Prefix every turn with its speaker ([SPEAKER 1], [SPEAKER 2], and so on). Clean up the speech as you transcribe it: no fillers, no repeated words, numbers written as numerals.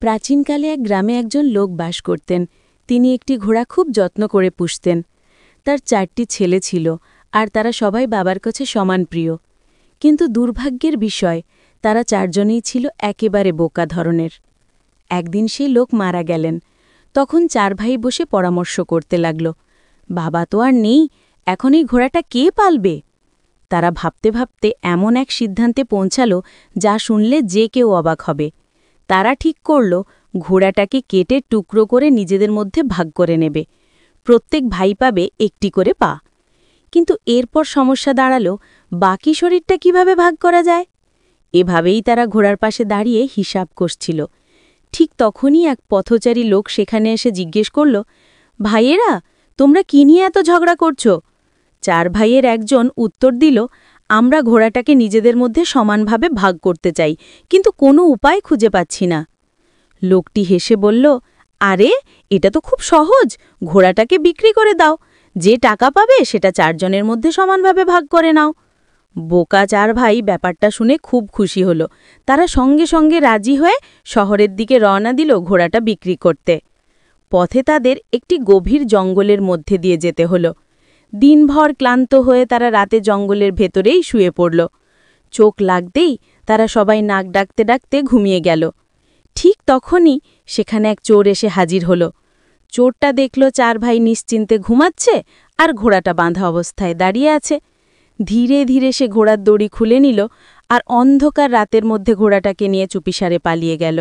[SPEAKER 1] প্রাচীনকালে এক গ্রামে একজন লোক বাস করতেন। তিনি একটি ঘোড়া খুব যত্ন করে পুষতেন। তার 4টি ছেলে ছিল, আর তারা সবাই বাবার কাছে সমান প্রিয়। কিন্তু দুর্ভাগ্যের বিষয়, তারা 4জনেই ছিল একেবারে বোকা ধরনের। একদিন সেই লোক মারা গেলেন। তখন 4 ভাই বসে পরামর্শ করতে লাগল, বাবা তো আর নেই, এখন এই ঘোড়াটা কে পালবে? তারা ভাবতে ভাবতে এমন এক সিদ্ধান্তে পৌঁছাল যা শুনলে যে কেউ অবাক হবে। তারা ঠিক করল ঘোড়াটাকে কেটে টুকরো করে নিজেদের মধ্যে ভাগ করে নেবে। প্রত্যেক ভাই পাবে একটি করে পা। কিন্তু এরপর সমস্যা দাঁড়ালো, বাকি শরীরটা কিভাবে ভাগ করা যায়? এভাবেই তারা ঘোড়ার পাশে দাঁড়িয়ে হিসাব কষছিল। ঠিক তখনই এক পথচারী লোক সেখানে এসে জিজ্ঞেস করল, ভাইয়েরা, তোমরা কি নিয়ে এত ঝগড়া করছো? 4 ভাইয়ের একজন উত্তর দিল, আমরা ঘোড়াটাকে নিজেদের মধ্যে সমানভাবে ভাগ করতে চাই, কিন্তু কোনো উপায় খুঁজে পাচ্ছি না। লোকটি হেসে বলল, আরে, এটা তো খুব সহজ, ঘোড়াটাকে বিক্রি করে দাও, যে টাকা পাবে সেটা 4 জনের মধ্যে সমানভাবে ভাগ করে নাও। বোকা 4 ভাই ব্যাপারটা শুনে খুব খুশি হল। তারা সঙ্গে সঙ্গে রাজি হয়ে শহরের দিকে রওনা দিল ঘোড়াটা বিক্রি করতে। পথে তাদের একটি গভীর জঙ্গলের মধ্যে দিয়ে যেতে হলো। দিনভর ক্লান্ত হয়ে তারা রাতে জঙ্গলের ভেতরেই শুয়ে পড়ল। চোখ লাগতেই তারা সবাই নাক ডাকতে ডাকতে ঘুমিয়ে গেল। ঠিক তখনই সেখানে এক চোর এসে হাজির হল। চোরটা দেখল 4 ভাই নিশ্চিন্তে ঘুমাচ্ছে আর ঘোড়াটা বাঁধা অবস্থায় দাঁড়িয়ে আছে। ধীরে ধীরে সে ঘোড়ার দড়ি খুলে নিল আর অন্ধকার রাতের মধ্যে ঘোড়াটাকে নিয়ে চুপিসারে পালিয়ে গেল।